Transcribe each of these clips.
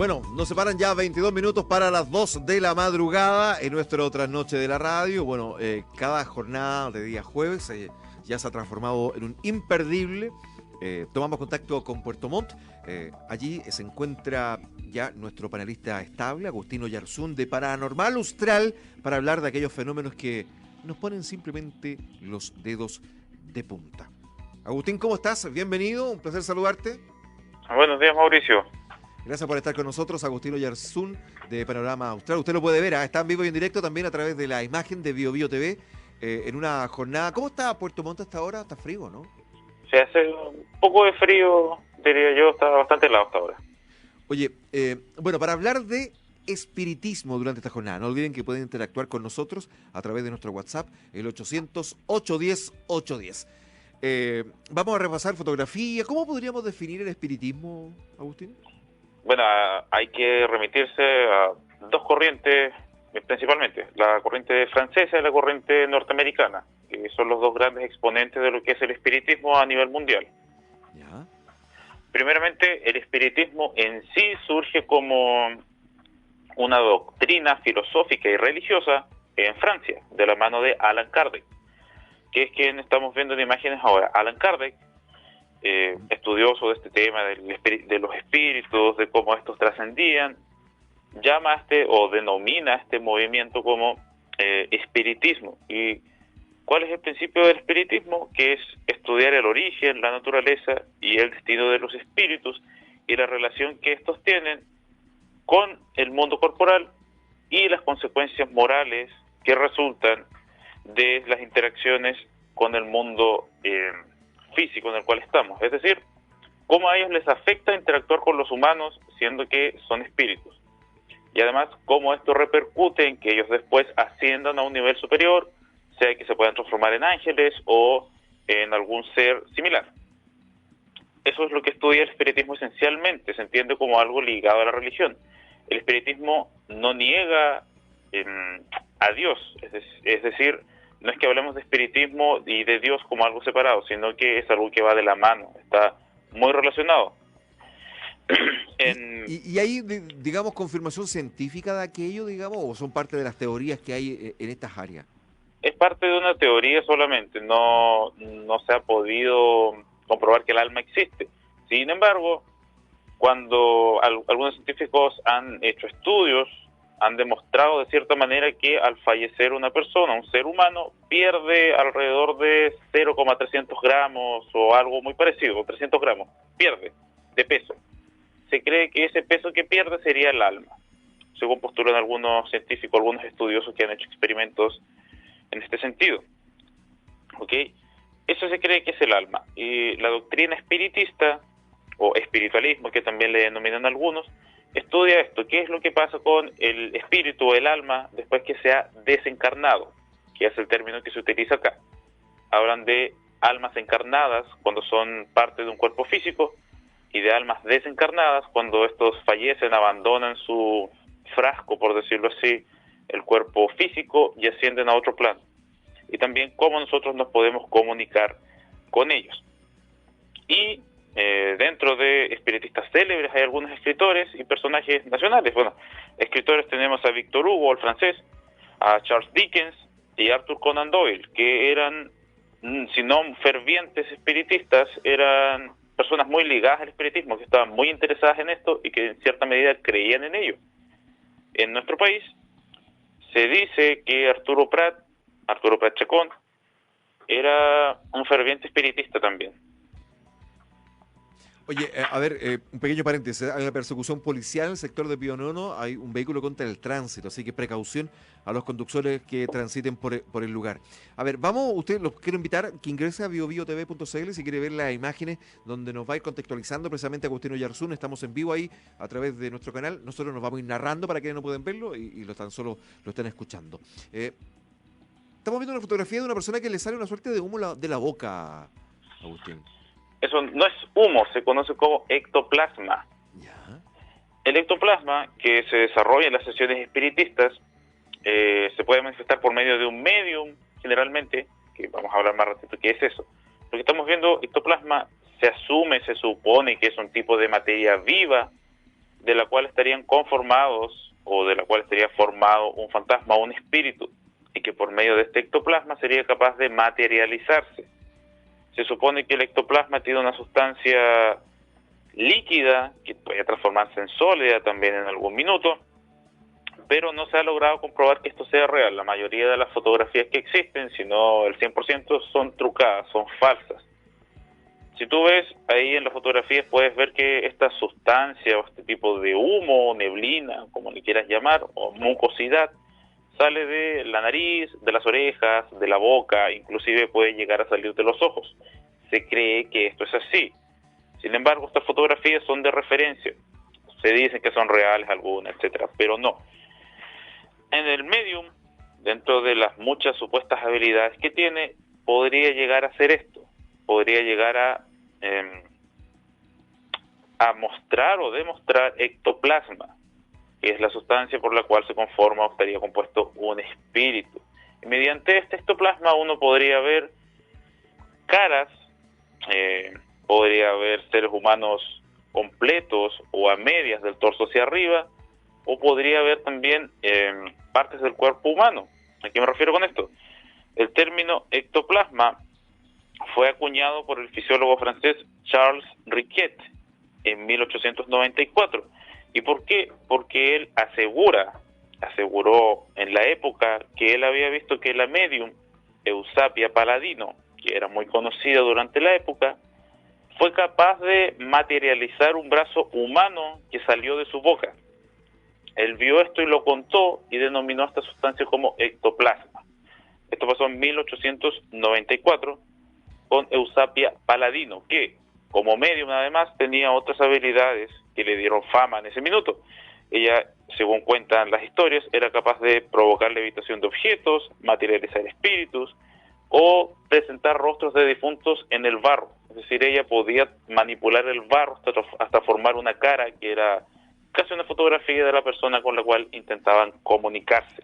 Bueno, nos separan ya 22 minutos para las 2 de la madrugada en nuestro trasnoche de la radio. Bueno, cada jornada de día jueves ya se ha transformado en un imperdible. Tomamos contacto con Puerto Montt. Allí se encuentra ya nuestro panelista estable, Agustino Yarzún, de Paranormal Austral, para hablar de aquellos fenómenos que nos ponen simplemente los dedos de punta. Agustín, ¿cómo estás? Bienvenido, un placer saludarte. Buenos días, Mauricio. Gracias por estar con nosotros, Agustino Yarzún, de Panorama Austral. Usted lo puede ver, está en vivo y en directo también a través de la imagen de BioBio TV, en una jornada. ¿Cómo está Puerto Montt hasta ahora? Está frío, ¿no? Se hace un poco de frío, diría yo, está bastante helado hasta ahora. Oye, bueno, para hablar de espiritismo durante esta jornada, no olviden que pueden interactuar con nosotros a través de nuestro WhatsApp, el 800-810-810. Vamos a repasar fotografía. ¿Cómo podríamos definir el espiritismo, Agustín? Bueno, hay que remitirse a dos corrientes, principalmente, la corriente francesa y la corriente norteamericana, que son los dos grandes exponentes de lo que es el espiritismo a nivel mundial. Ya. Primeramente, el espiritismo en sí surge como una doctrina filosófica y religiosa en Francia, de la mano de Allan Kardec, que es quien estamos viendo en imágenes ahora. Allan Kardec, estudioso de este tema de los espíritus, de cómo estos trascendían, llama o denomina este movimiento como espiritismo. ¿Y cuál es el principio del espiritismo? Que es estudiar el origen, la naturaleza y el destino de los espíritus y la relación que estos tienen con el mundo corporal y las consecuencias morales que resultan de las interacciones con el mundo físico en el cual estamos. Es decir, cómo a ellos les afecta interactuar con los humanos siendo que son espíritus. Y además, cómo esto repercute en que ellos después asciendan a un nivel superior, sea que se puedan transformar en ángeles o en algún ser similar. Eso es lo que estudia el espiritismo esencialmente, se entiende como algo ligado a la religión. El espiritismo no niega a Dios, es decir, no es que hablemos de espiritismo y de Dios como algo separado, sino que es algo que va de la mano, está muy relacionado. ¿Y hay, digamos, confirmación científica de aquello, digamos, o son parte de las teorías que hay en estas áreas? Es parte de una teoría solamente, no se ha podido comprobar que el alma existe. Sin embargo, cuando algunos científicos han hecho estudios, han demostrado de cierta manera que al fallecer una persona, un ser humano, pierde alrededor de 0,300 gramos o algo muy parecido, 300 gramos, pierde de peso. Se cree que ese peso que pierde sería el alma, según postulan algunos científicos, algunos estudiosos que han hecho experimentos en este sentido. ¿Ok? Eso se cree que es el alma. Y la doctrina espiritista, o espiritualismo, que también le denominan algunos, estudia esto, qué es lo que pasa con el espíritu o el alma después que se ha desencarnado, que es el término que se utiliza acá. Hablan de almas encarnadas cuando son parte de un cuerpo físico y de almas desencarnadas cuando estos fallecen, abandonan su frasco, por decirlo así, el cuerpo físico y ascienden a otro plano. Y también cómo nosotros nos podemos comunicar con ellos. Y dentro de espiritistas célebres hay algunos escritores y personajes nacionales. Bueno, escritores tenemos a Victor Hugo, el francés, a Charles Dickens y Arthur Conan Doyle, que eran, si no fervientes espiritistas, eran personas muy ligadas al espiritismo, que estaban muy interesadas en esto y que en cierta medida creían en ello. En nuestro país se dice que Arturo Prat Chacón, era un ferviente espiritista también. Oye, a ver, un pequeño paréntesis. Hay una persecución policial en el sector de Pío Nono, hay un vehículo contra el tránsito, así que precaución a los conductores que transiten por el lugar. A ver, usted los quiero invitar que ingrese a biobiotv.cl si quiere ver las imágenes donde nos va a ir contextualizando precisamente Agustino Yarzún. Estamos en vivo ahí a través de nuestro canal. Nosotros nos vamos a ir narrando para quienes no pueden verlo y tan solo lo están escuchando. Estamos viendo una fotografía de una persona que le sale una suerte de humo de la boca, Agustín. Eso no es humo, se conoce como ectoplasma. Ya. El ectoplasma, que se desarrolla en las sesiones espiritistas, se puede manifestar por medio de un medium, generalmente, que vamos a hablar más ratito qué es eso. Lo que estamos viendo, ectoplasma, se supone que es un tipo de materia viva de la cual estarían conformados o de la cual estaría formado un fantasma o un espíritu, y que por medio de este ectoplasma sería capaz de materializarse. Se supone que el ectoplasma tiene una sustancia líquida que puede transformarse en sólida también en algún minuto, pero no se ha logrado comprobar que esto sea real. La mayoría de las fotografías que existen, si no el 100%, son trucadas, son falsas. Si tú ves ahí en las fotografías, puedes ver que esta sustancia o este tipo de humo, neblina, como le quieras llamar, o mucosidad, sale de la nariz, de las orejas, de la boca, inclusive puede llegar a salir de los ojos. Se cree que esto es así. Sin embargo, estas fotografías son de referencia. Se dicen que son reales algunas, etcétera, pero no. En el medium, dentro de las muchas supuestas habilidades que tiene, podría llegar a hacer esto. Podría llegar a mostrar o demostrar ectoplasma, que es la sustancia por la cual se conforma o estaría compuesto un espíritu. Y mediante este ectoplasma uno podría ver caras, podría ver seres humanos completos o a medias del torso hacia arriba, o podría ver también partes del cuerpo humano. ¿A qué me refiero con esto? El término ectoplasma fue acuñado por el fisiólogo francés Charles Riquet en 1894. ¿Y por qué? Porque él aseguró en la época que él había visto que la medium Eusapia Paladino, que era muy conocida durante la época, fue capaz de materializar un brazo humano que salió de su boca. Él vio esto y lo contó y denominó a esta sustancia como ectoplasma. Esto pasó en 1894 con Eusapia Paladino, que como medium además tenía otras habilidades que le dieron fama en ese minuto. Ella, según cuentan las historias, era capaz de provocar levitación de objetos, materializar espíritus o presentar rostros de difuntos en el barro. Es decir, ella podía manipular el barro hasta formar una cara que era casi una fotografía de la persona con la cual intentaban comunicarse.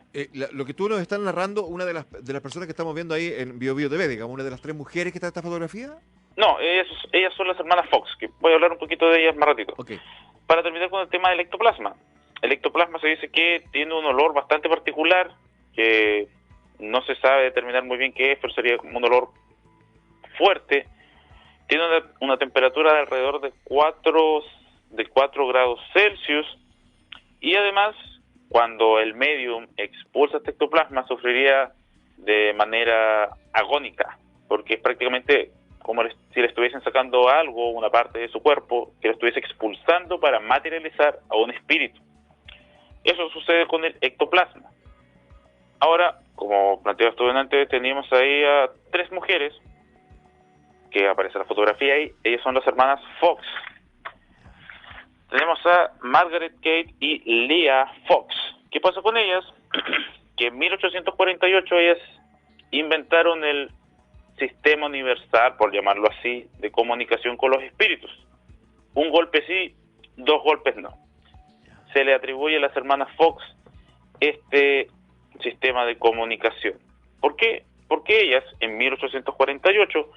Lo que tú nos estás narrando, una de las personas que estamos viendo ahí en Bio TV, digamos, una de las 3 mujeres que está en esta fotografía. No, ellas son las hermanas Fox, que voy a hablar un poquito de ellas más ratito. Okay. Para terminar con el tema del ectoplasma. El ectoplasma se dice que tiene un olor bastante particular, que no se sabe determinar muy bien qué es, pero sería como un olor fuerte. Tiene una temperatura de alrededor de 4 grados Celsius, y además cuando el medium expulsa este ectoplasma sufriría de manera agónica, porque es prácticamente como si le estuviesen sacando algo, una parte de su cuerpo, que lo estuviese expulsando para materializar a un espíritu. Eso sucede con el ectoplasma. Ahora, como planteabas tú antes, teníamos ahí a 3 mujeres, que aparece la fotografía ahí. Ellas son las hermanas Fox. Tenemos a Margaret Kate y Leah Fox. ¿Qué pasa con ellas? Que en 1848 ellas inventaron el sistema universal, por llamarlo así, de comunicación con los espíritus. Un golpe sí, 2 golpes no. Se le atribuye a las hermanas Fox este sistema de comunicación. ¿Por qué? Porque ellas, en 1848,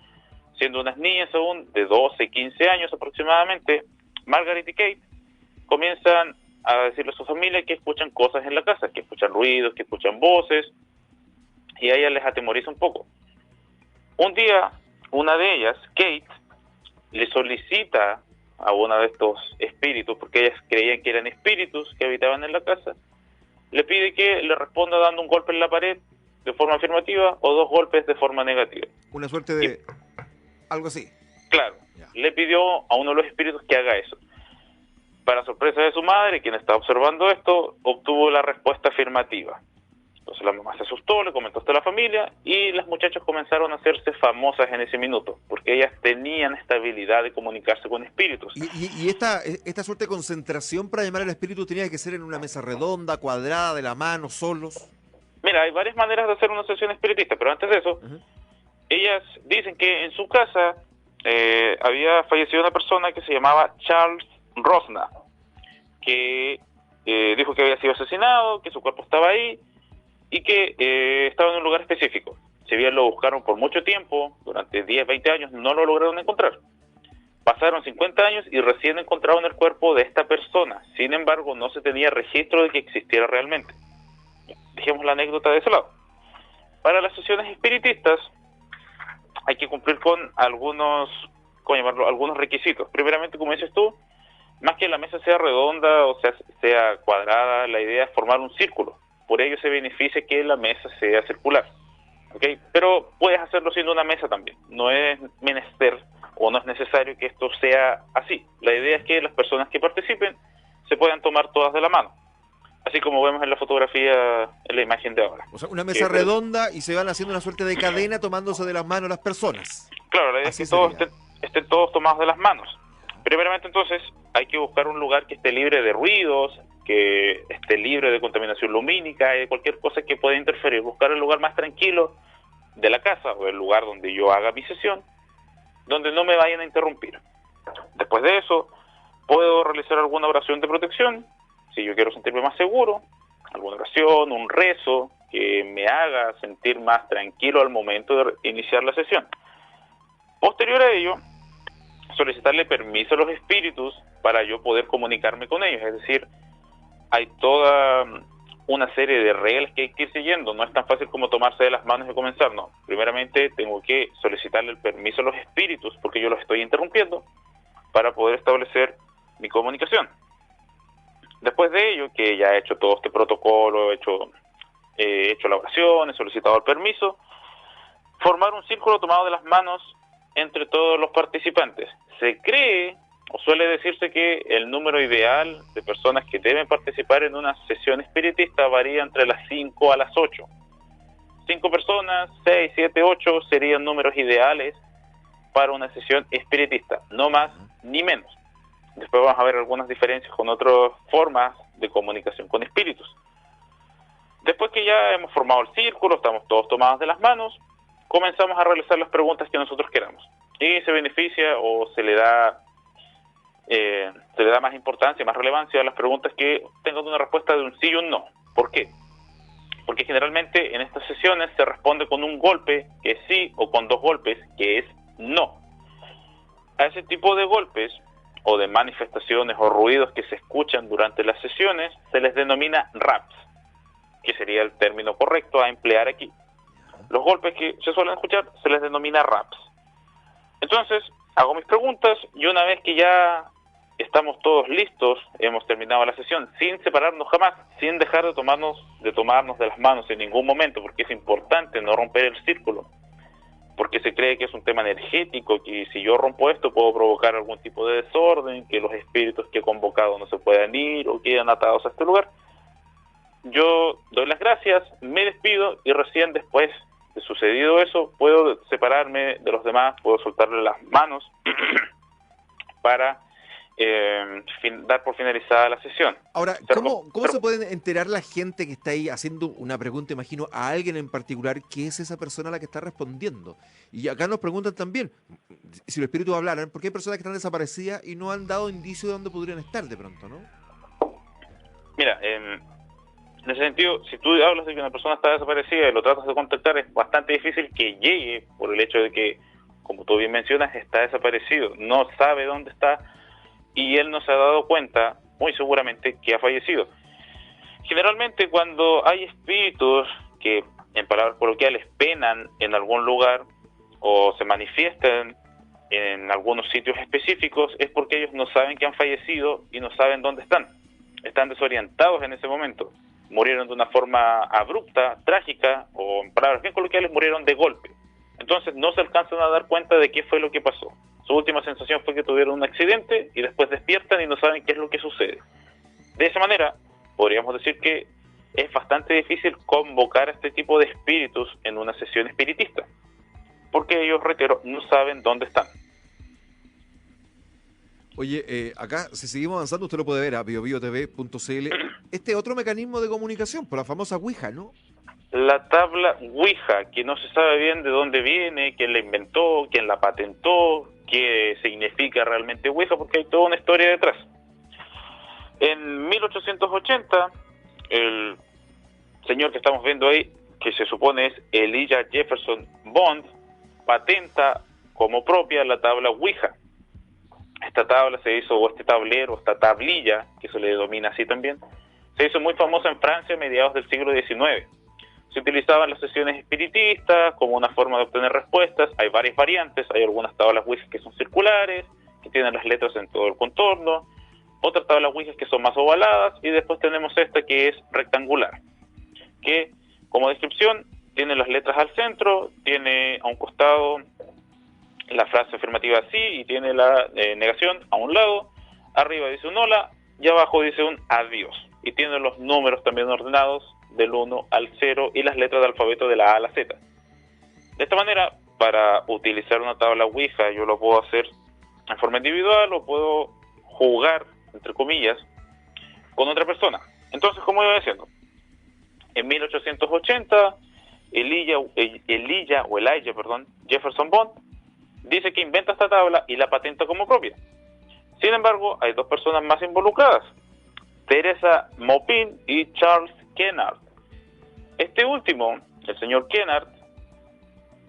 siendo unas niñas aún de 12, 15 años aproximadamente, Margaret y Kate comienzan a decirle a su familia que escuchan cosas en la casa, que escuchan ruidos, que escuchan voces, y a ellas les atemoriza un poco. Un día, una de ellas, Kate, le solicita a uno de estos espíritus, porque ellas creían que eran espíritus que habitaban en la casa, le pide que le responda dando un golpe en la pared de forma afirmativa o 2 golpes de forma negativa. Una suerte de algo así. Claro, le pidió a uno de los espíritus que haga eso. Para sorpresa de su madre, quien estaba observando esto, obtuvo la respuesta afirmativa. Entonces la mamá se asustó, le comentó esto a la familia, y las muchachas comenzaron a hacerse famosas en ese minuto, porque ellas tenían esta habilidad de comunicarse con espíritus. ¿Y esta suerte de concentración para llamar al espíritu tenía que ser en una mesa redonda, cuadrada, de la mano, solos? Mira, hay varias maneras de hacer una sesión espiritista, pero antes de eso, ellas dicen que en su casa había fallecido una persona que se llamaba Charles Rosna, que dijo que había sido asesinado, que su cuerpo estaba ahí, y que estaba en un lugar específico. Si bien lo buscaron por mucho tiempo, durante 10, 20 años, no lo lograron encontrar. Pasaron 50 años y recién encontraron el cuerpo de esta persona. Sin embargo, no se tenía registro de que existiera realmente. Dejemos la anécdota de ese lado. Para las sesiones espiritistas hay que cumplir con algunos, ¿cómo llamarlo?, algunos requisitos. Primeramente, como dices tú, más que la mesa sea redonda o sea cuadrada, la idea es formar un círculo. Por ello se beneficia que la mesa sea circular. ¿Okay? Pero puedes hacerlo siendo una mesa también. No es menester o no es necesario que esto sea así. La idea es que las personas que participen se puedan tomar todas de la mano. Así como vemos en la fotografía, en la imagen de ahora. O sea, una mesa redonda y se van haciendo una suerte de cadena tomándose de las manos las personas. Claro, la idea Así es que todos sería. estén todos tomados de las manos. Primeramente, entonces, hay que buscar un lugar que esté libre de ruidos, que esté libre de contaminación lumínica y de cualquier cosa que pueda interferir. Buscar el lugar más tranquilo de la casa o el lugar donde yo haga mi sesión, donde no me vayan a interrumpir. Después de eso, puedo realizar alguna oración de protección, si yo quiero sentirme más seguro, alguna oración, un rezo que me haga sentir más tranquilo al momento de iniciar la sesión. Posterior a ello, solicitarle permiso a los espíritus para yo poder comunicarme con ellos, es decir, hay toda una serie de reglas que hay que ir siguiendo, no es tan fácil como tomarse de las manos y comenzar, no. Primeramente tengo que solicitarle el permiso a los espíritus, porque yo los estoy interrumpiendo, para poder establecer mi comunicación. Después de ello, que ya he hecho todo este protocolo, he hecho la oración, he solicitado el permiso, formar un círculo tomado de las manos entre todos los participantes. Se cree o suele decirse que el número ideal de personas que deben participar en una sesión espiritista varía entre las 5 a las 8. 5 personas, 6, 7, 8 serían números ideales para una sesión espiritista, no más ni menos. Después vamos a ver algunas diferencias con otras formas de comunicación con espíritus. Después que ya hemos formado el círculo, estamos todos tomados de las manos, comenzamos a realizar las preguntas que nosotros queramos. Y se beneficia o se le da más importancia, más relevancia a las preguntas que tengan una respuesta de un sí y un no. ¿Por qué? Porque generalmente en estas sesiones se responde con un golpe que es sí o con 2 golpes que es no. A ese tipo de golpes o de manifestaciones o ruidos que se escuchan durante las sesiones se les denomina raps, que sería el término correcto a emplear aquí. Los golpes que se suelen escuchar se les denomina raps. Entonces, hago mis preguntas y una vez que ya estamos todos listos, hemos terminado la sesión, sin separarnos jamás, sin dejar de tomarnos de las manos en ningún momento, porque es importante no romper el círculo, porque se cree que es un tema energético, que si yo rompo esto puedo provocar algún tipo de desorden, que los espíritus que he convocado no se puedan ir o quedan atados a este lugar. Yo doy las gracias, me despido y recién después de sucedido eso puedo separarme de los demás, puedo soltarle las manos para dar por finalizada la sesión. Ahora, ¿cómo se puede enterar la gente que está ahí haciendo una pregunta, imagino, a alguien en particular, que es esa persona a la que está respondiendo? Y acá nos preguntan también, si los espíritus hablaran, porque hay personas que están desaparecidas y no han dado indicio de dónde podrían estar de pronto, ¿no? Mira, en ese sentido, si tú hablas de que una persona está desaparecida y lo tratas de contactar, es bastante difícil que llegue por el hecho de que, como tú bien mencionas, está desaparecido, no sabe dónde está y él no se ha dado cuenta, muy seguramente, que ha fallecido. Generalmente cuando hay espíritus que, en palabras coloquiales, penan en algún lugar o se manifiestan en algunos sitios específicos, es porque ellos no saben que han fallecido y no saben dónde están. Están desorientados en ese momento. Murieron de una forma abrupta, trágica, o en palabras bien coloquiales, murieron de golpe. Entonces no se alcanzan a dar cuenta de qué fue lo que pasó. Su última sensación fue que tuvieron un accidente y después despiertan y no saben qué es lo que sucede. De esa manera, podríamos decir que es bastante difícil convocar a este tipo de espíritus en una sesión espiritista, porque ellos, reitero, no saben dónde están. Oye, acá, si seguimos avanzando, usted lo puede ver a biobiotv.cl. Este otro mecanismo de comunicación, por la famosa Ouija, ¿no? La tabla Ouija, que no se sabe bien de dónde viene, quién la inventó, quién la patentó, qué significa realmente Ouija, porque hay toda una historia detrás. En 1880, el señor que estamos viendo ahí, que se supone es Elijah Jefferson Bond, patenta como propia la tabla Ouija. esta tabla se hizo, o este tablero, esta tablilla, que se le denomina así también, se hizo muy famosa en Francia a mediados del siglo XIX. Se utilizaban en las sesiones espiritistas como una forma de obtener respuestas. Hay varias variantes, hay algunas tablas Ouija que son circulares, que tienen las letras en todo el contorno, otras tablas Ouija que son más ovaladas, y después tenemos esta que es rectangular, que como descripción tiene las letras al centro, tiene a un costado la frase afirmativa sí y tiene la negación a un lado, arriba dice un hola y abajo dice un adiós, y tiene los números también ordenados del 1 al 0 y las letras del alfabeto de la A a la Z. De esta manera, para utilizar una tabla Ouija, yo lo puedo hacer en forma individual o puedo jugar, entre comillas, con otra persona. Entonces, como iba diciendo, en 1880, Elijah Jefferson Bond dice que inventa esta tabla y la patenta como propia. Sin embargo, hay dos personas más involucradas, Teresa Maupin y Charles Kennard. Este último, el señor Kennard,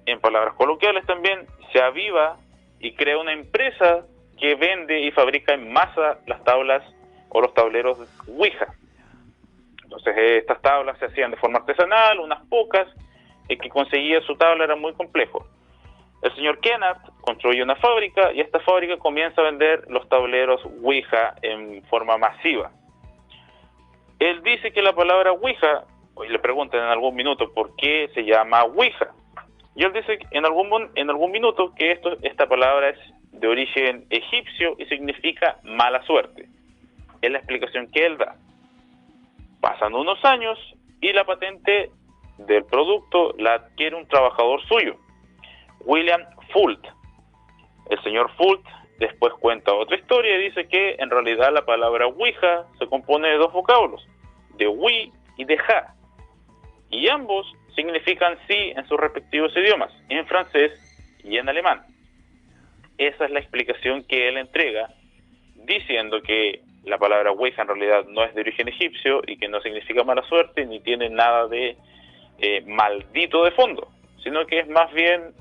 en palabras coloquiales también, se aviva y crea una empresa que vende y fabrica en masa las tablas o los tableros Ouija. Entonces estas tablas se hacían de forma artesanal, unas pocas, el que conseguía su tabla era muy complejo. El señor Kennard construye una fábrica y esta fábrica comienza a vender los tableros Ouija en forma masiva. Él dice que la palabra Ouija, hoy le preguntan en algún minuto por qué se llama Ouija, y él dice en algún minuto que esta palabra es de origen egipcio y significa mala suerte. Es la explicación que él da. Pasan unos años y la patente del producto la adquiere un trabajador suyo, William Fult. El señor Fult después cuenta otra historia y dice que en realidad la palabra Ouija se compone de dos vocablos, de oui y de ja, y ambos significan sí en sus respectivos idiomas, en francés y en alemán. Esa es la explicación que él entrega, diciendo que la palabra Ouija en realidad no es de origen egipcio y que no significa mala suerte ni tiene nada de maldito de fondo, sino que es más bien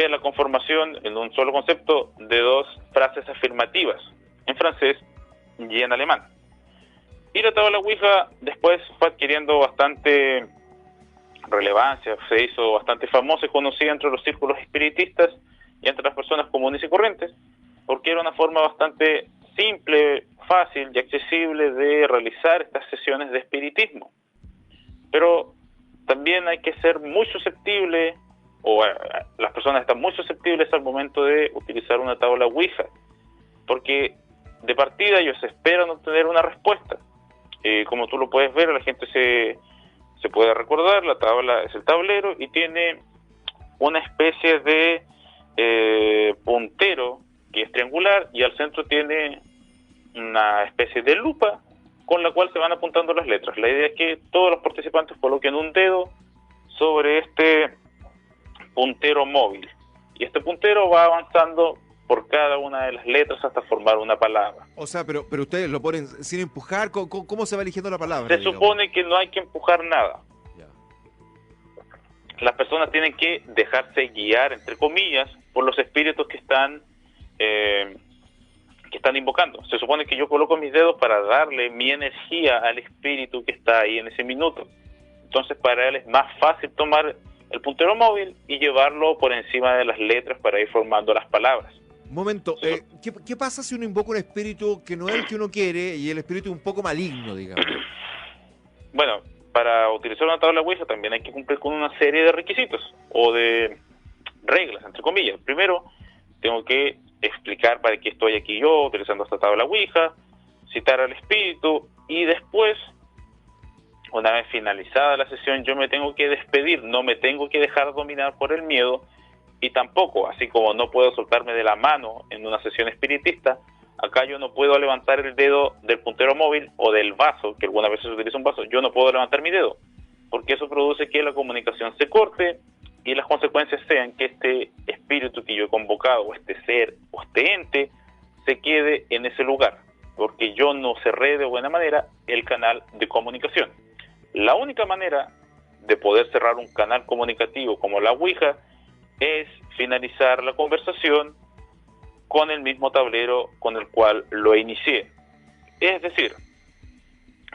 la conformación en un solo concepto de dos frases afirmativas, en francés y en alemán. Y la tabla Ouija después fue adquiriendo bastante relevancia, se hizo bastante famosa y conocida entre los círculos espiritistas y entre las personas comunes y corrientes, porque era una forma bastante simple, fácil y accesible de realizar estas sesiones de espiritismo. Pero también hay que ser muy susceptible, las personas están muy susceptibles al momento de utilizar una tabla Ouija, porque de partida ellos esperan obtener una respuesta. Como tú lo puedes ver, la gente se puede recordar, la tabla es el tablero y tiene una especie de puntero que es triangular y al centro tiene una especie de lupa con la cual se van apuntando las letras. La idea es que todos los participantes coloquen un dedo sobre este puntero móvil y este puntero va avanzando por cada una de las letras hasta formar una palabra. O sea, pero ustedes lo ponen sin empujar. ¿Cómo se va eligiendo la palabra? Se supone que no hay que empujar nada. Ya. Las personas tienen que dejarse guiar, entre comillas, por los espíritus que están invocando. Se supone que yo coloco mis dedos para darle mi energía al espíritu que está ahí en ese minuto. Entonces para él es más fácil tomar el puntero móvil y llevarlo por encima de las letras para ir formando las palabras. Un momento, ¿qué pasa si uno invoca un espíritu que no es el que uno quiere y el espíritu es un poco maligno, digamos? Bueno, para utilizar una tabla Ouija también hay que cumplir con una serie de requisitos o de reglas, entre comillas. Primero, tengo que explicar para qué estoy aquí yo utilizando esta tabla Ouija, citar al espíritu y después, una vez finalizada la sesión, yo me tengo que despedir, no me tengo que dejar dominar por el miedo. Y tampoco, así como no puedo soltarme de la mano en una sesión espiritista, acá yo no puedo levantar el dedo del puntero móvil o del vaso, que algunas veces se utiliza un vaso, yo no puedo levantar mi dedo, porque eso produce que la comunicación se corte y las consecuencias sean que este espíritu que yo he convocado, o este ser, o este ente, se quede en ese lugar, porque yo no cerré de buena manera el canal de comunicación. La única manera de poder cerrar un canal comunicativo como la Ouija es finalizar la conversación con el mismo tablero con el cual lo inicié. Es decir,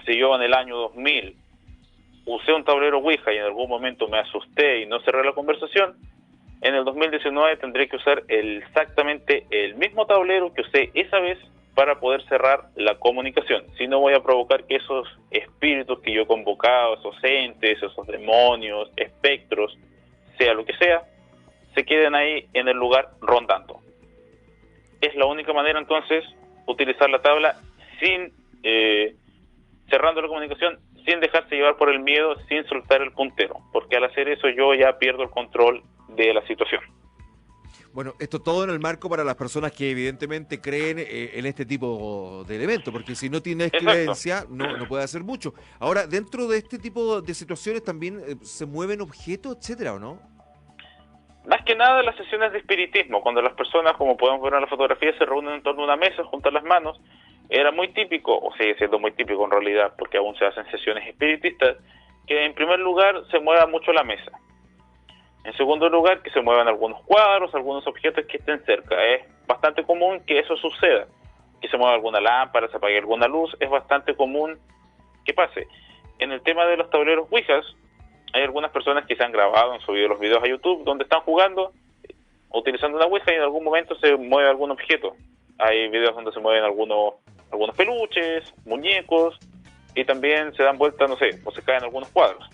si yo en el año 2000 usé un tablero Ouija y en algún momento me asusté y no cerré la conversación, en el 2019 tendré que usar exactamente el mismo tablero que usé esa vez para poder cerrar la comunicación. Si no, voy a provocar que esos espíritus que yo he convocado, esos entes, esos demonios, espectros, sea lo que sea, se queden ahí en el lugar rondando. Es la única manera entonces utilizar la tabla sin cerrando la comunicación, sin dejarse llevar por el miedo, sin soltar el puntero, porque al hacer eso yo ya pierdo el control de la situación. Bueno, esto todo en el marco para las personas que evidentemente creen en este tipo de elementos, porque si no tienes creencia no puede hacer mucho. Ahora, dentro de este tipo de situaciones también se mueven objetos, etcétera, ¿o no? Más que nada las sesiones de espiritismo, cuando las personas, como podemos ver en la fotografía, se reúnen en torno a una mesa, juntan las manos, era muy típico, o sigue siendo muy típico en realidad, porque aún se hacen sesiones espiritistas, que en primer lugar se mueva mucho la mesa. En segundo lugar, que se muevan algunos cuadros, algunos objetos que estén cerca. Es bastante común que eso suceda, que se mueva alguna lámpara, se apague alguna luz, es bastante común que pase. En el tema de los tableros Ouijas, hay algunas personas que se han grabado, han subido los videos a YouTube, donde están jugando, utilizando una Ouija y en algún momento se mueve algún objeto. Hay videos donde se mueven algunos peluches, muñecos, y también se dan vueltas, no sé, o se caen algunos cuadros.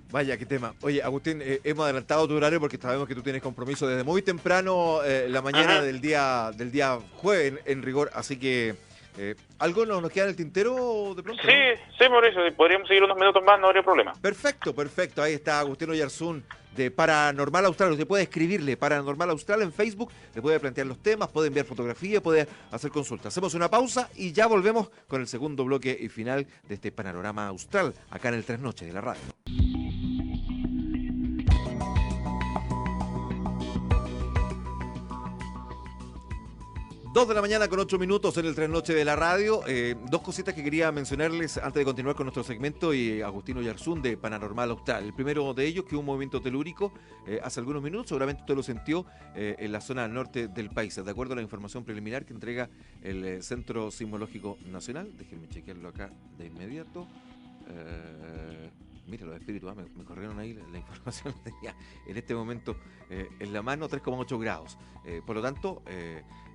Vaya, qué tema. Oye, Agustín, hemos adelantado tu horario porque sabemos que tú tienes compromiso desde muy temprano la mañana del día jueves en rigor, así que ¿algo nos queda en el tintero de pronto? Sí, ¿no? Sí, Mauricio, podríamos seguir unos minutos más, no habría problema. Perfecto. Ahí está Agustín Oyarzún de Paranormal Austral. Usted puede escribirle Paranormal Austral en Facebook, le puede plantear los temas, puede enviar fotografías, puede hacer consultas. Hacemos una pausa y ya volvemos con el segundo bloque y final de este Panorama Austral, acá en el Tres Noches de la radio. 2 de la mañana con 8 minutos en el Tres Noches de la radio. Dos cositas que quería mencionarles antes de continuar con nuestro segmento y Agustín Oyarzún de Paranormal Austral. El primero de ellos, que hubo un movimiento telúrico hace algunos minutos, seguramente usted lo sintió en la zona norte del país. De acuerdo a la información preliminar que entrega el Centro Sismológico Nacional, déjenme chequearlo acá de inmediato. Mira, los espíritus, me corrieron ahí la información. Tenía en este momento en la mano 3,8 grados. Por lo tanto,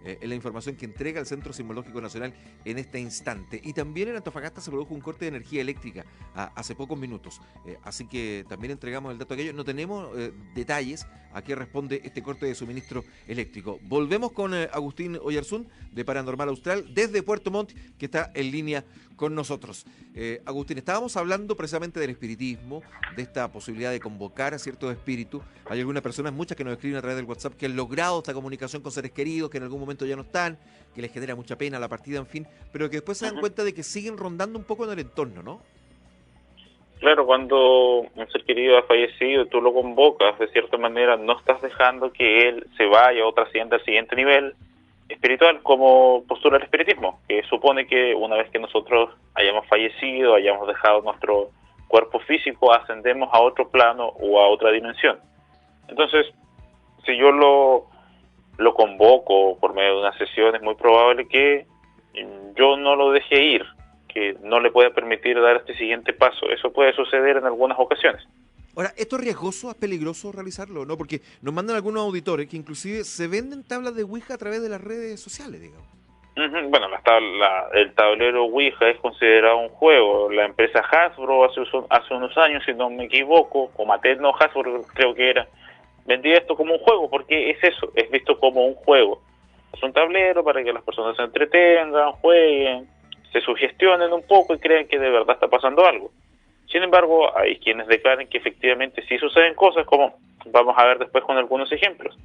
es la información que entrega el Centro Sismológico Nacional en este instante. Y también en Antofagasta se produjo un corte de energía eléctrica hace pocos minutos. Así que también entregamos el dato a aquello. No tenemos detalles a qué responde este corte de suministro eléctrico. Volvemos con Agustín Oyarzún de Paranormal Austral desde Puerto Montt, que está en línea con nosotros. Agustín, estábamos hablando precisamente del espiritismo, de esta posibilidad de convocar a ciertos espíritus. Hay algunas personas, muchas que nos escriben a través del WhatsApp, que han logrado esta comunicación con seres queridos, que en algún momento ya no están, que les genera mucha pena la partida, en fin, pero que después se dan cuenta de que siguen rondando un poco en el entorno, ¿no? Claro, cuando un ser querido ha fallecido, tú lo convocas, de cierta manera no estás dejando que él se vaya o trascienda al siguiente nivel espiritual, como postula el espiritismo, que supone que una vez que nosotros hayamos fallecido, hayamos dejado nuestro cuerpo físico, ascendemos a otro plano o a otra dimensión. Entonces, si yo lo convoco por medio de una sesión, es muy probable que yo no lo deje ir, que no le pueda permitir dar este siguiente paso. Eso puede suceder en algunas ocasiones. Ahora, ¿esto es riesgoso, es peligroso realizarlo, no? Porque nos mandan algunos auditores que inclusive se venden tablas de Ouija a través de las redes sociales, digamos. Bueno, el tablero Ouija es considerado un juego. La empresa Hasbro hace unos años, si no me equivoco, o Mattel, no, Hasbro creo que era, vendía esto como un juego, porque es eso, es visto como un juego. Es un tablero para que las personas se entretengan, jueguen, se sugestionen un poco y crean que de verdad está pasando algo. Sin embargo, hay quienes declaran que efectivamente sí suceden cosas, como vamos a ver después con algunos ejemplos.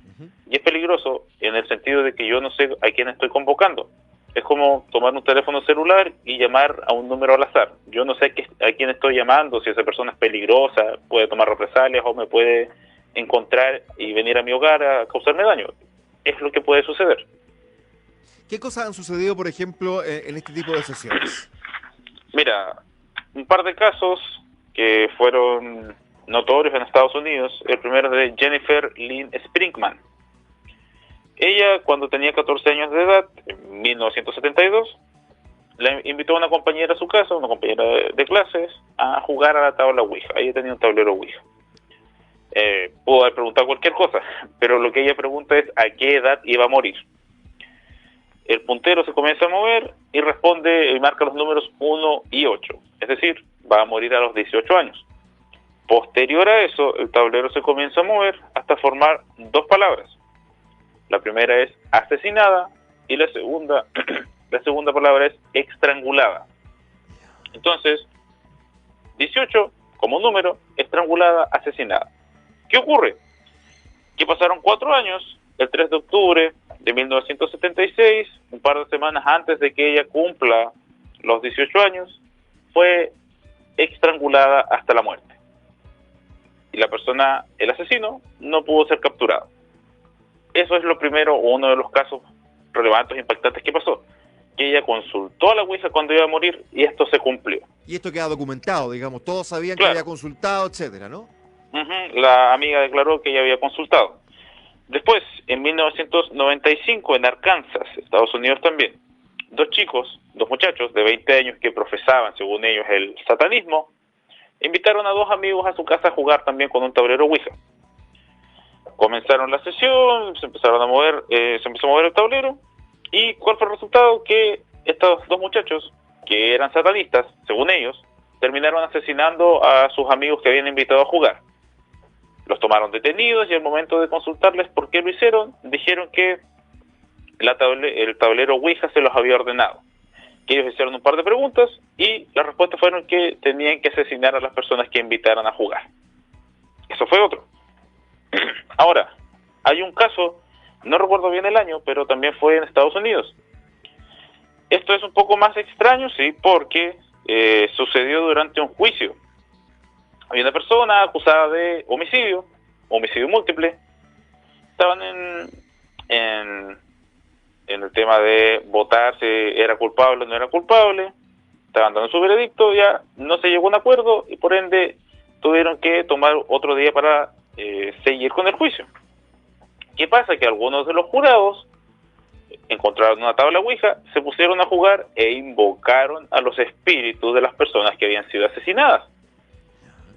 Y es peligroso en el sentido de que yo no sé a quién estoy convocando. Es como tomar un teléfono celular y llamar a un número al azar. Yo no sé a quién estoy llamando, si esa persona es peligrosa, puede tomar represalias o me puede encontrar y venir a mi hogar a causarme daño. Es lo que puede suceder. ¿Qué cosas han sucedido, por ejemplo, en este tipo de sesiones? Mira, un par de casos que fueron notorios en Estados Unidos. El primero es de Jennifer Lynn Springman. Ella, cuando tenía 14 años de edad, en 1972, le invitó a una compañera a su casa, una compañera de clases, a jugar a la tabla Ouija. Ella tenía un tablero Ouija. Pudo haber preguntado cualquier cosa, pero lo que ella pregunta es a qué edad iba a morir. El puntero se comienza a mover y responde y marca los números 1 y 8, es decir, va a morir a los 18 años. Posterior a eso, el tablero se comienza a mover hasta formar dos palabras. La primera es asesinada y la segunda palabra es estrangulada. Entonces, 18 como número, estrangulada, asesinada. ¿Qué ocurre? Que pasaron 4 años, el 3 de octubre de 1976, un par de semanas antes de que ella cumpla los 18 años, fue estrangulada hasta la muerte. Y la persona, el asesino, no pudo ser capturado. Eso es lo primero, uno de los casos relevantes e impactantes que pasó. Que ella consultó a la Ouija cuando iba a morir y esto se cumplió. Y esto queda documentado, digamos, todos sabían Claro. que había consultado, etcétera, ¿no? La amiga declaró que ella había consultado. Después, en 1995, en Arkansas, Estados Unidos también, dos muchachos de 20 años que profesaban, según ellos, el satanismo, invitaron a dos amigos a su casa a jugar también con un tablero Ouija. Comenzaron la sesión, se empezó a mover el tablero, y ¿cuál fue el resultado? Que estos dos muchachos, que eran satanistas, según ellos, terminaron asesinando a sus amigos que habían invitado a jugar. Los tomaron detenidos y al momento de consultarles por qué lo hicieron, dijeron que el tablero Ouija se los había ordenado. Que ellos hicieron un par de preguntas y las respuestas fueron que tenían que asesinar a las personas que invitaran a jugar. Eso fue otro. Ahora, hay un caso, no recuerdo bien el año, pero también fue en Estados Unidos. Esto es un poco más extraño, sí, porque sucedió durante un juicio. Había una persona acusada de homicidio múltiple. Estaban en el tema de votar si era culpable o no era culpable. Estaban dando su veredicto, ya no se llegó a un acuerdo y por ende tuvieron que tomar otro día para seguir con el juicio. ¿Qué pasa? Que algunos de los jurados encontraron una tabla Ouija, se pusieron a jugar e invocaron a los espíritus de las personas que habían sido asesinadas.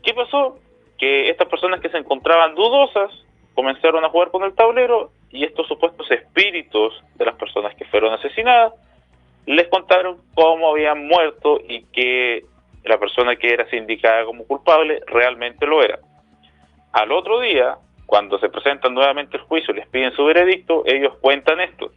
¿Qué pasó? Que estas personas que se encontraban dudosas comenzaron a jugar con el tablero y estos supuestos espíritus de las personas que fueron asesinadas les contaron cómo habían muerto y que la persona que era sindicada como culpable realmente lo era. Al otro día, cuando se presentan nuevamente el juicio y les piden su veredicto, ellos cuentan esto.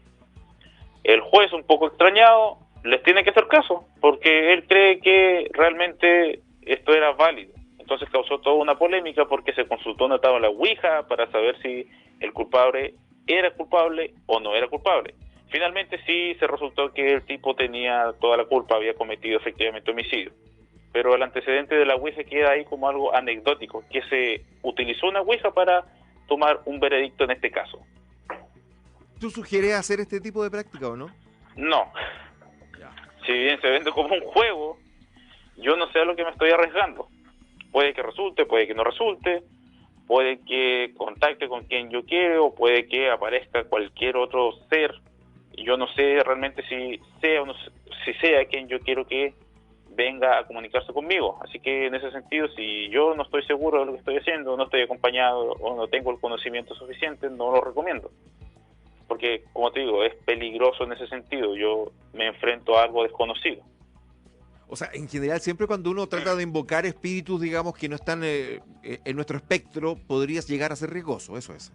El juez, un poco extrañado, les tiene que hacer caso porque él cree que realmente esto era válido. Entonces causó toda una polémica porque se consultó una tabla Ouija para saber si el culpable era culpable o no era culpable. Finalmente sí se resultó que el tipo tenía toda la culpa, había cometido efectivamente homicidio. Pero el antecedente de la Ouija queda ahí como algo anecdótico, que se utilizó una Ouija para tomar un veredicto en este caso. ¿Tú sugieres hacer este tipo de práctica o no? No. Ya. Si bien se vende como un juego, yo no sé a lo que me estoy arriesgando. Puede que resulte, puede que no resulte, puede que contacte con quien yo quiero, puede que aparezca cualquier otro ser. Yo no sé realmente si sea quien yo quiero que venga a comunicarse conmigo. Así que en ese sentido, si yo no estoy seguro de lo que estoy haciendo, no estoy acompañado o no tengo el conocimiento suficiente, no lo recomiendo. Porque, como te digo, es peligroso en ese sentido. Yo me enfrento a algo desconocido. O sea, en general, siempre cuando uno trata de invocar espíritus, digamos, que no están en nuestro espectro, podrías llegar a ser riesgoso, eso es.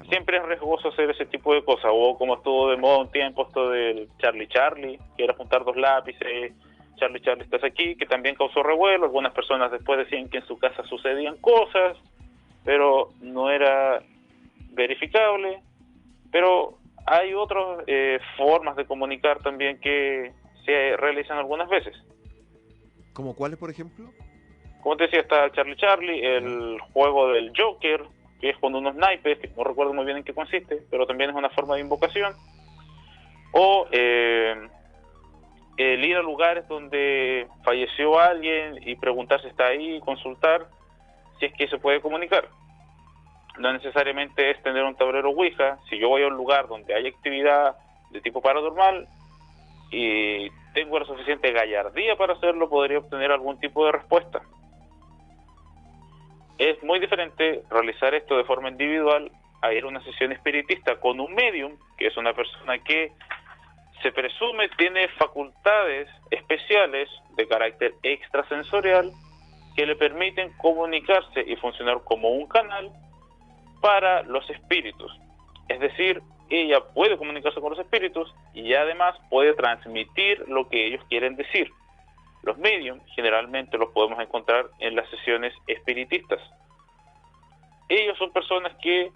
Siempre es riesgoso hacer ese tipo de cosas, o como estuvo de moda un tiempo esto del Charlie, que era juntar dos lápices, Charlie, estás aquí, que también causó revuelo. Algunas personas después decían que en su casa sucedían cosas, pero no era verificable. Pero hay otras formas de comunicar también que se realizan algunas veces. ¿Como cuáles, por ejemplo? Como te decía, está Charlie, el juego del Joker, que es con unos naipes, que no recuerdo muy bien en qué consiste, pero también es una forma de invocación. O el ir a lugares donde falleció alguien y preguntar si está ahí, consultar si es que se puede comunicar. no necesariamente es tener un tablero Ouija. Si yo voy a un lugar donde hay actividad de tipo paranormal y tengo la suficiente gallardía para hacerlo, podría obtener algún tipo de respuesta. Es muy diferente realizar esto de forma individual a ir a una sesión espiritista con un medium, que es una persona que se presume tiene facultades especiales de carácter extrasensorial que le permiten comunicarse y funcionar como un canal para los espíritus. Es decir, ella puede comunicarse con los espíritus y además puede transmitir lo que ellos quieren decir. Los mediums generalmente los podemos encontrar en las sesiones espiritistas. Ellos son personas que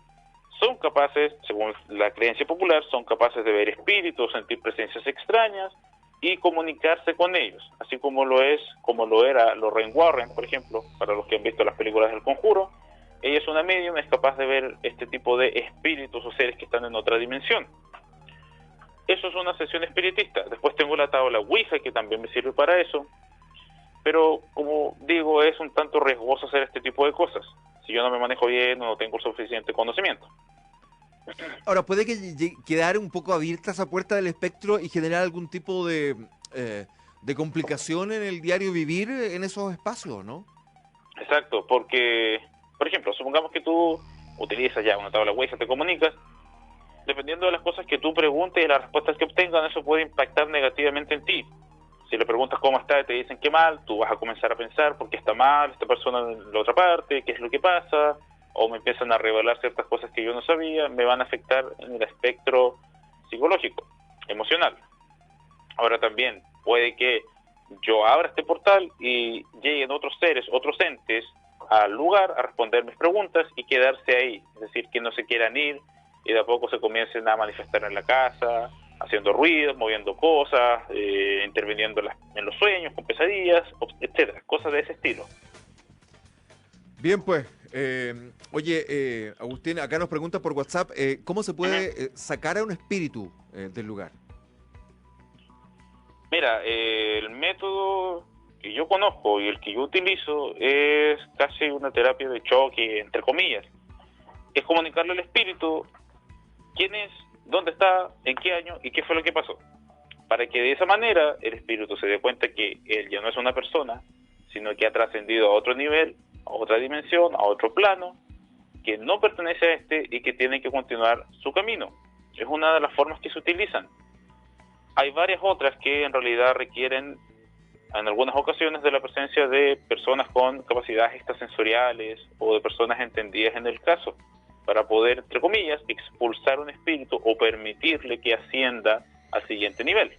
son capaces, según la creencia popular, son capaces de ver espíritus, sentir presencias extrañas y comunicarse con ellos, así como lo era Lorraine Warren, por ejemplo, para los que han visto las películas del Conjuro. Ella es una medium, es capaz de ver este tipo de espíritus o seres que están en otra dimensión. Eso es una sesión espiritista. Después tengo la tabla Ouija, que también me sirve para eso, pero como digo, es un tanto riesgoso hacer este tipo de cosas si yo no me manejo bien o no tengo suficiente conocimiento. Ahora, puede quedar un poco abierta esa puerta del espectro y generar algún tipo de complicación en el diario vivir en esos espacios, ¿no? Exacto, porque, por ejemplo, supongamos que tú utilizas ya una tabla Ouija, te comunicas, dependiendo de las cosas que tú preguntes y las respuestas que obtengan, eso puede impactar negativamente en ti. Si le preguntas cómo está y te dicen que mal, tú vas a comenzar a pensar por qué está mal esta persona en la otra parte, qué es lo que pasa, o me empiezan a revelar ciertas cosas que yo no sabía, me van a afectar en el espectro psicológico, emocional. Ahora también puede que yo abra este portal y lleguen otros seres, otros entes al lugar a responder mis preguntas y quedarse ahí, es decir, que no se quieran ir y de a poco se comiencen a manifestar en la casa, haciendo ruidos, moviendo cosas, interviniendo en los sueños, con pesadillas, etcétera, cosas de ese estilo. Bien, pues, oye, Agustín, acá nos pregunta por WhatsApp, ¿cómo se puede sacar a un espíritu del lugar? Mira, el método que yo conozco y el que yo utilizo es casi una terapia de choque, entre comillas. Es comunicarle al espíritu quién es, dónde está, en qué año y qué fue lo que pasó. Para que de esa manera el espíritu se dé cuenta que él ya no es una persona, sino que ha trascendido a otro nivel, a otra dimensión, a otro plano, que no pertenece a este y que tiene que continuar su camino. Es una de las formas que se utilizan. Hay varias otras que en realidad requieren, en algunas ocasiones, de la presencia de personas con capacidades extrasensoriales o de personas entendidas en el caso, para poder, entre comillas, expulsar un espíritu o permitirle que ascienda al siguiente nivel.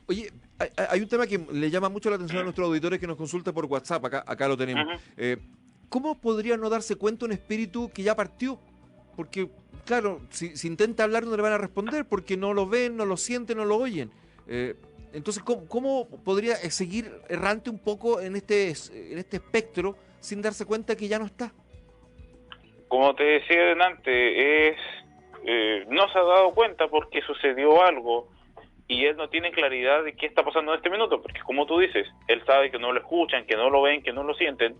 Oye, hay un tema que le llama mucho la atención a nuestros auditores que nos consulta por WhatsApp, acá lo tenemos. ¿Cómo podría no darse cuenta un espíritu que ya partió? Porque, claro, si intenta hablar no le van a responder porque no lo ven, no lo sienten, no lo oyen. Entonces, ¿cómo podría seguir errante un poco en este espectro sin darse cuenta que ya no está? Como te decía antes, no se ha dado cuenta porque sucedió algo y él no tiene claridad de qué está pasando en este minuto, porque como tú dices, él sabe que no lo escuchan, que no lo ven, que no lo sienten,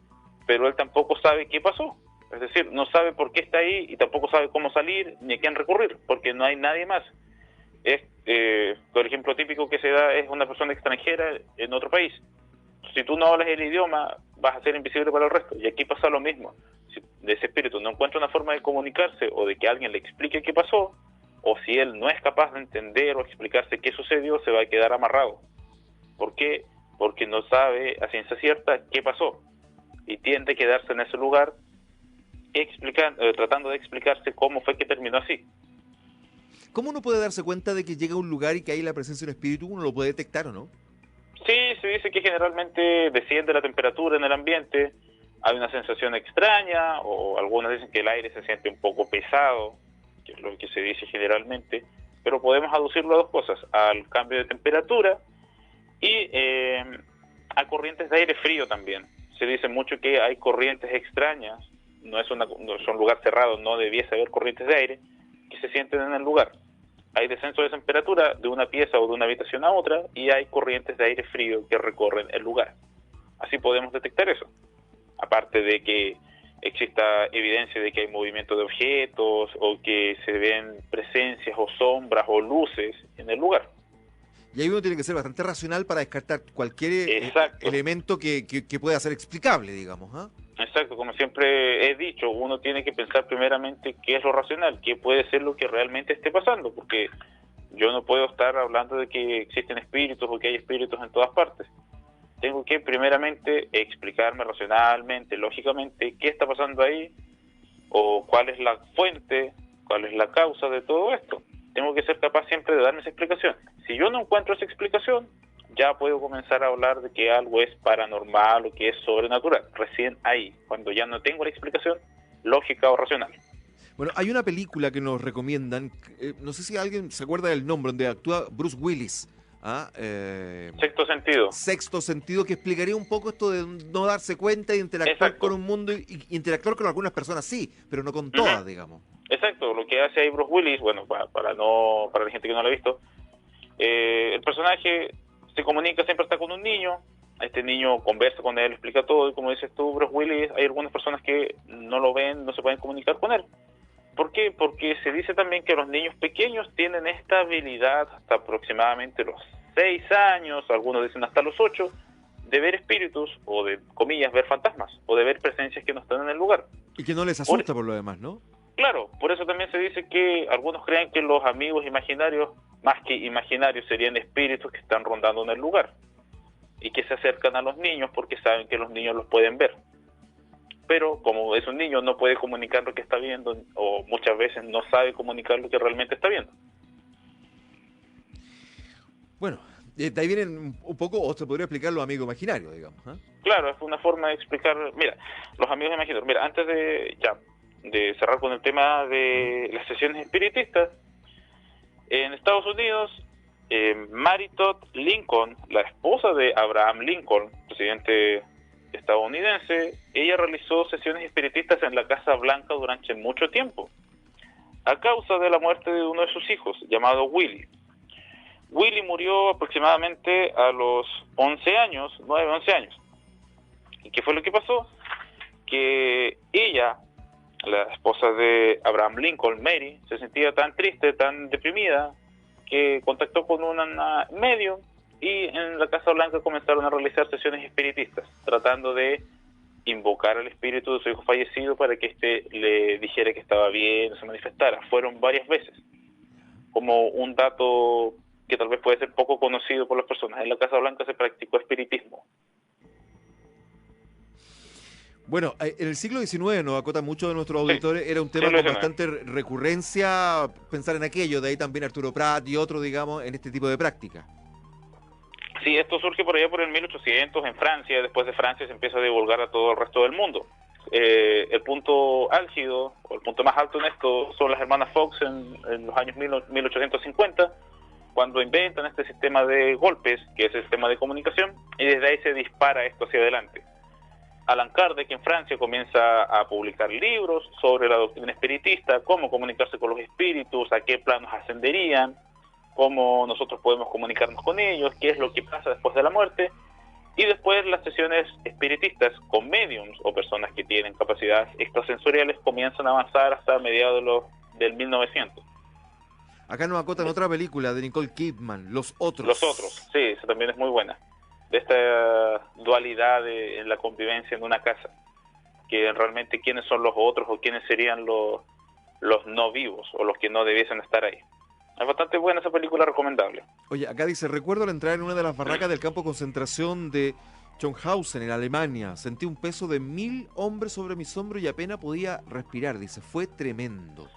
pero él tampoco sabe qué pasó. Es decir, no sabe por qué está ahí y tampoco sabe cómo salir ni a quién recurrir, porque no hay nadie más. Por ejemplo, típico que se da es una persona extranjera en otro país. Si tú no hablas el idioma, vas a ser invisible para el resto. Y aquí pasa lo mismo. Si ese espíritu no encuentra una forma de comunicarse o de que alguien le explique qué pasó, o si él no es capaz de entender o explicarse qué sucedió, se va a quedar amarrado. ¿Por qué? Porque no sabe a ciencia cierta qué pasó. Y tiende a quedarse en ese lugar tratando de explicarse cómo fue que terminó así. ¿Cómo uno puede darse cuenta de que llega a un lugar y que hay la presencia de un espíritu? ¿Uno lo puede detectar o no? Sí, se dice que generalmente desciende la temperatura en el ambiente, hay una sensación extraña, o algunos dicen que el aire se siente un poco pesado, que es lo que se dice generalmente, pero podemos aducirlo a dos cosas, al cambio de temperatura y a corrientes de aire frío también. Se dice mucho que hay corrientes extrañas, no es un lugar cerrado, no debiese haber corrientes de aire, que se sienten en el lugar. Hay descenso de temperatura de una pieza o de una habitación a otra y hay corrientes de aire frío que recorren el lugar. Así podemos detectar eso. Aparte de que exista evidencia de que hay movimiento de objetos o que se ven presencias o sombras o luces en el lugar. Y ahí uno tiene que ser bastante racional para descartar cualquier Exacto. elemento que pueda ser explicable, digamos. ¿Ah? Exacto, como siempre he dicho, uno tiene que pensar primeramente qué es lo racional, qué puede ser lo que realmente esté pasando, porque yo no puedo estar hablando de que existen espíritus o que hay espíritus en todas partes. Tengo que primeramente explicarme racionalmente, lógicamente, qué está pasando ahí o cuál es la fuente, cuál es la causa de todo esto. Tengo que ser capaz siempre de darme esa explicación. Si yo no encuentro esa explicación, ya puedo comenzar a hablar de que algo es paranormal o que es sobrenatural. Recién ahí, cuando ya no tengo la explicación lógica o racional. Bueno, hay una película que nos recomiendan, no sé si alguien se acuerda del nombre, donde actúa Bruce Willis. ¿Ah? Sexto sentido. Sexto sentido, que explicaría un poco esto de no darse cuenta y interactuar Exacto. con un mundo, y interactuar con algunas personas sí, pero no con todas, digamos. Exacto, lo que hace ahí Bruce Willis, bueno, para la gente que no lo ha visto, el personaje se comunica, siempre está con un niño, este niño conversa con él, explica todo, y como dices tú, Bruce Willis, hay algunas personas que no lo ven, no se pueden comunicar con él. ¿Por qué? Porque se dice también que los niños pequeños tienen esta habilidad hasta aproximadamente los 6 años, algunos dicen hasta los 8, de ver espíritus, o de, comillas, ver fantasmas, o de ver presencias que no están en el lugar. Y que no les asusta por lo demás, ¿no? Claro, por eso también se dice que algunos creen que los amigos imaginarios, más que imaginarios, serían espíritus que están rondando en el lugar y que se acercan a los niños porque saben que los niños los pueden ver. Pero como es un niño, no puede comunicar lo que está viendo, o muchas veces no sabe comunicar lo que realmente está viendo. Bueno, de ahí vienen un poco, o se podría explicar los amigos imaginarios, digamos. ¿Eh? Claro, es una forma de explicar. Mira, los amigos imaginarios. Mira, antes de cerrar con el tema de las sesiones espiritistas, en Estados Unidos, Mary Todd Lincoln, la esposa de Abraham Lincoln, presidente estadounidense, ella realizó sesiones espiritistas en la Casa Blanca durante mucho tiempo, a causa de la muerte de uno de sus hijos, llamado Willie. Willie murió aproximadamente a los 11 años, 9, 11 años. ¿Y qué fue lo que pasó? Que ella, la esposa de Abraham Lincoln, Mary, se sentía tan triste, tan deprimida, que contactó con una medium, y en la Casa Blanca comenzaron a realizar sesiones espiritistas, tratando de invocar al espíritu de su hijo fallecido para que éste le dijera que estaba bien, se manifestara. Fueron varias veces. Como un dato que tal vez puede ser poco conocido por las personas, en la Casa Blanca se practicó espiritismo. Bueno, en el siglo XIX, nos acota mucho de nuestros auditores, era un tema con bastante recurrencia pensar en aquello, de ahí también Arturo Prat y otros, digamos, en este tipo de práctica. Sí, esto surge por allá por el 1800 en Francia. Después de Francia se empieza a divulgar a todo el resto del mundo. El punto álgido, o el punto más alto en esto, son las hermanas Fox en los años 1850, cuando inventan este sistema de golpes, que es el sistema de comunicación, y desde ahí se dispara esto hacia adelante. Allan Kardec en Francia comienza a publicar libros sobre la doctrina espiritista, cómo comunicarse con los espíritus, a qué planos ascenderían, cómo nosotros podemos comunicarnos con ellos, qué es lo que pasa después de la muerte, y después las sesiones espiritistas con mediums o personas que tienen capacidades extrasensoriales comienzan a avanzar hasta mediados del 1900. Acá nos acotan otra película de Nicole Kidman, Los Otros. Los Otros, sí, esa también es muy buena. De esta dualidad en la convivencia en una casa, que realmente quiénes son los otros o quiénes serían los no vivos o los que no debiesen estar ahí. Es bastante buena esa película, recomendable. Oye, acá dice, recuerdo al entrar en una de las barracas del campo de concentración de Schönhausen, en Alemania, sentí un peso de 1000 hombres sobre mis hombros y apenas podía respirar, dice, fue tremendo.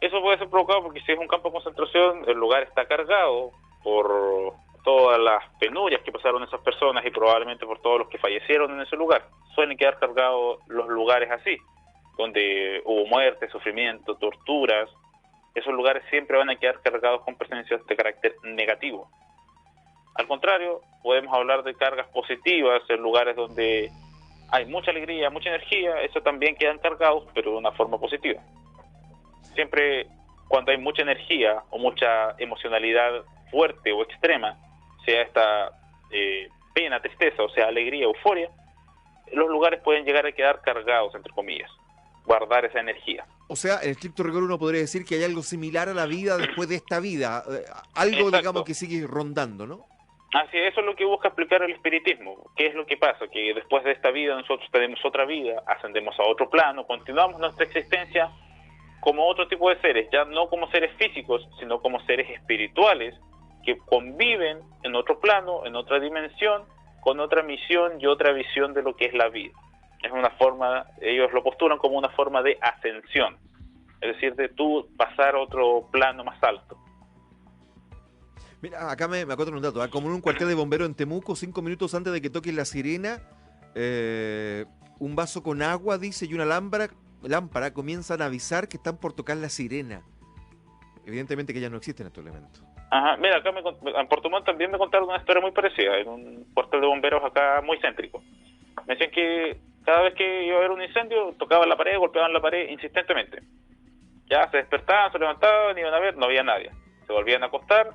Eso puede ser provocado porque si es un campo de concentración, el lugar está cargado por todas las penurias que pasaron esas personas y probablemente por todos los que fallecieron en ese lugar. Suelen quedar cargados los lugares así, donde hubo muerte, sufrimiento, torturas. Esos lugares siempre van a quedar cargados con presencias de carácter negativo. Al contrario, podemos hablar de cargas positivas en lugares donde hay mucha alegría, mucha energía, eso también quedan cargados, pero de una forma positiva. Siempre cuando hay mucha energía o mucha emocionalidad fuerte o extrema, sea esta pena, tristeza, o sea alegría, euforia, los lugares pueden llegar a quedar cargados, entre comillas, guardar esa energía. O sea, en estricto rigor uno podría decir que hay algo similar a la vida después de esta vida, algo, Exacto. digamos, que sigue rondando, ¿no? Así, eso es lo que busca explicar el espiritismo. ¿Qué es lo que pasa? Que después de esta vida nosotros tenemos otra vida, ascendemos a otro plano, continuamos nuestra existencia como otro tipo de seres, ya no como seres físicos, sino como seres espirituales que conviven en otro plano, en otra dimensión, con otra misión y otra visión de lo que es la vida. Es una forma, ellos lo postulan como una forma de ascensión, es decir, de tú pasar a otro plano más alto. Mira, acá me acuerdo un dato, como en un cuartel de bomberos en Temuco, 5 minutos antes de que toque la sirena, un vaso con agua, dice, y una lámpara comienzan a avisar que están por tocar la sirena. Evidentemente que ya no existen estos elementos. Ajá, mira, acá en Puerto Montt también me contaron una historia muy parecida, en un cuartel de bomberos acá muy céntrico. Me decían que cada vez que iba a haber un incendio, tocaban la pared, golpeaban la pared insistentemente. Ya se despertaban, se levantaban, iban a ver, no había nadie. Se volvían a acostar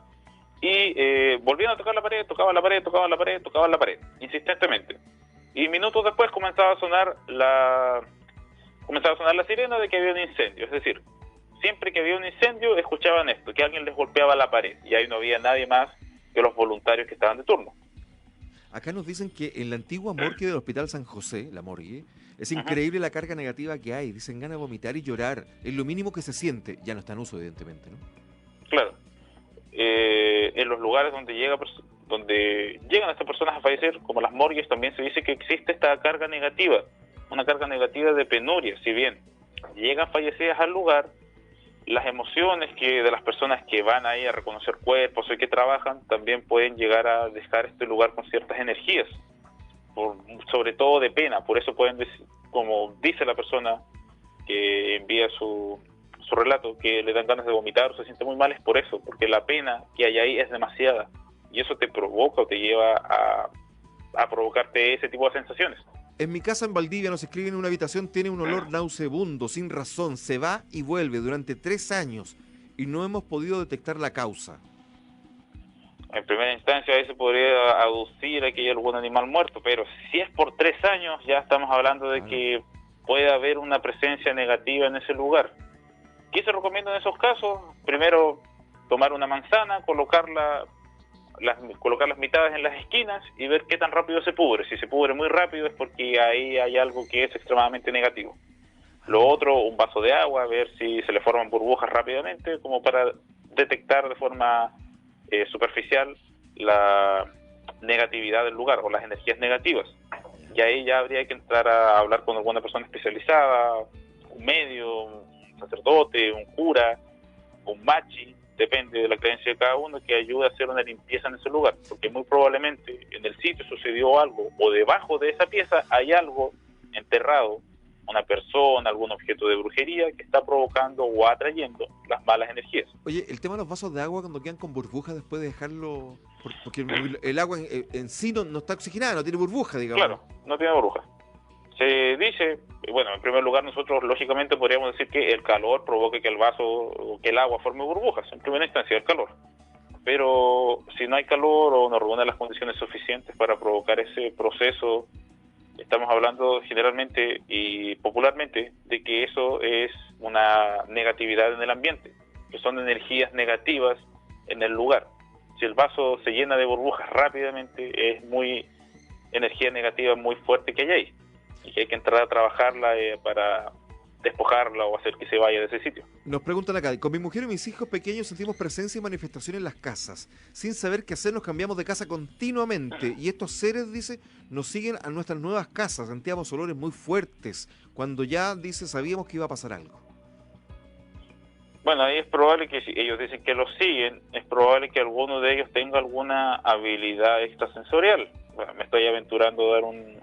y volvían a tocar la pared, tocaban la pared, tocaban la pared, tocaban la pared, insistentemente. Y minutos después comenzaba a sonar la sirena de que había un incendio. Es decir, siempre que había un incendio escuchaban esto, que alguien les golpeaba la pared, y ahí no había nadie más que los voluntarios que estaban de turno. Acá nos dicen que en la antigua morgue del Hospital San José, la morgue, es increíble la carga negativa que hay. Dicen ganas de vomitar y llorar. Es lo mínimo que se siente. Ya no está en uso, evidentemente, ¿no? Claro. En los lugares donde llegan estas personas a fallecer, como las morgues, también se dice que existe esta carga negativa, una carga negativa de penuria. Si bien llegan fallecidas al lugar, las emociones de las personas que van ahí a reconocer cuerpos y que trabajan también pueden llegar a dejar este lugar con ciertas energías, sobre todo de pena. Por eso pueden decir, como dice la persona que envía su relato, que le dan ganas de vomitar o se siente muy mal, es por eso, porque la pena que hay ahí es demasiada y eso te provoca o te lleva a provocarte ese tipo de sensaciones. En mi casa en Valdivia, nos escriben, en una habitación tiene un olor nauseabundo, sin razón, se va y vuelve durante 3 años y no hemos podido detectar la causa. En primera instancia ahí se podría aducir a que hay algún animal muerto, pero si es por 3 años ya estamos hablando de que puede haber una presencia negativa en ese lugar. ¿Qué se recomienda en esos casos? Primero, tomar una manzana, colocar las mitades en las esquinas y ver qué tan rápido se pudre. Si se pudre muy rápido es porque ahí hay algo que es extremadamente negativo. Lo otro, un vaso de agua, ver si se le forman burbujas rápidamente, como para detectar de forma superficial la negatividad del lugar o las energías negativas. Y ahí ya habría que entrar a hablar con alguna persona especializada, un medio, un sacerdote, un cura, un machi, depende de la creencia de cada uno, que ayude a hacer una limpieza en ese lugar, porque muy probablemente en el sitio sucedió algo, o debajo de esa pieza hay algo enterrado, una persona, algún objeto de brujería que está provocando o atrayendo las malas energías. Oye, el tema de los vasos de agua cuando quedan con burbujas después de dejarlo, porque el agua en sí no está oxigenada, no tiene burbuja, digamos. Claro, no tiene burbuja. Se dice, bueno, en primer lugar nosotros lógicamente podríamos decir que el calor provoque que el vaso o que el agua forme burbujas, en primera instancia el calor. Pero si no hay calor o no reúne las condiciones suficientes para provocar ese proceso, estamos hablando generalmente y popularmente de que eso es una negatividad en el ambiente, que son energías negativas en el lugar. Si el vaso se llena de burbujas rápidamente, es energía negativa muy fuerte que hay ahí, y que hay que entrar a trabajarla para despojarla o hacer que se vaya de ese sitio. Nos preguntan acá, con mi mujer y mis hijos pequeños sentimos presencia y manifestación en las casas. Sin saber qué hacer nos cambiamos de casa continuamente y estos seres, dice, nos siguen a nuestras nuevas casas. Sentíamos olores muy fuertes cuando ya, dice, sabíamos que iba a pasar algo. Bueno, ahí es probable que si ellos dicen que los siguen, es probable que alguno de ellos tenga alguna habilidad extrasensorial. Bueno, me estoy aventurando a dar un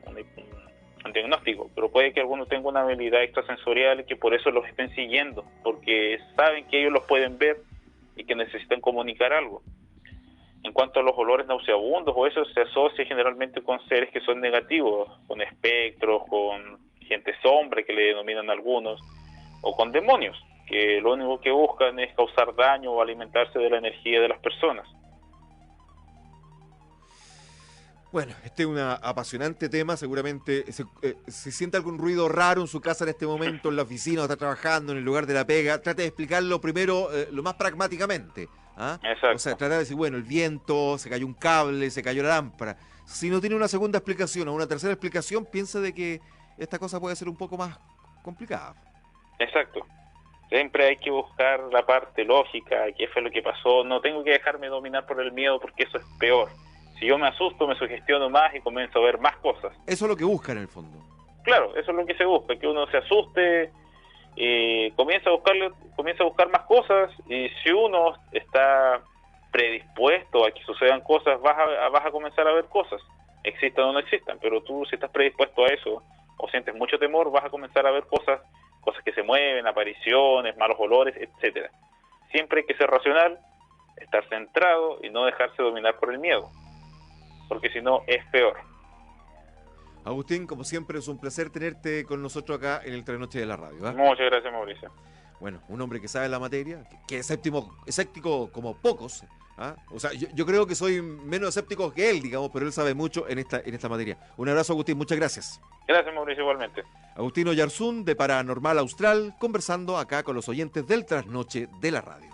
diagnóstico, pero puede que alguno tenga una habilidad extrasensorial y que por eso los estén siguiendo, porque saben que ellos los pueden ver y que necesitan comunicar algo. En cuanto a los olores nauseabundos o eso, se asocia generalmente con seres que son negativos, con espectros, con gente sombra que le denominan algunos, o con demonios, que lo único que buscan es causar daño o alimentarse de la energía de las personas. Bueno, este es un apasionante tema, seguramente se siente algún ruido raro en su casa en este momento, en la oficina, o está trabajando, en el lugar de la pega, trate de explicarlo primero lo más pragmáticamente, ¿ah? Exacto. O sea, tratar de decir, bueno, el viento, se cayó un cable, se cayó la lámpara. Si no tiene una segunda explicación o una tercera explicación, piensa de que esta cosa puede ser un poco más complicada. Exacto. Siempre hay que buscar la parte lógica, qué fue lo que pasó. No tengo que dejarme dominar por el miedo porque eso es peor. Si yo me asusto, me sugestiono más y comienzo a ver más cosas. Eso es lo que busca en el fondo. Claro, eso es lo que se busca, que uno se asuste, comienza a buscar más cosas, y si uno está predispuesto a que sucedan cosas, vas a comenzar a ver cosas, existan o no existan, pero tú si estás predispuesto a eso o sientes mucho temor, vas a comenzar a ver cosas que se mueven, apariciones, malos olores, etcétera. Siempre hay que ser racional, estar centrado y no dejarse dominar por el miedo, porque si no es peor. Agustín, como siempre, es un placer tenerte con nosotros acá en el Trasnoche de la Radio, ¿eh? Muchas gracias, Mauricio. Bueno, un hombre que sabe la materia, que es escéptico como pocos, ¿ah? O sea, yo creo que soy menos escéptico que él, digamos, pero él sabe mucho en esta materia. Un abrazo, Agustín, muchas gracias. Gracias, Mauricio, igualmente. Agustín Oyarzún, de Paranormal Austral, conversando acá con los oyentes del Trasnoche de la Radio.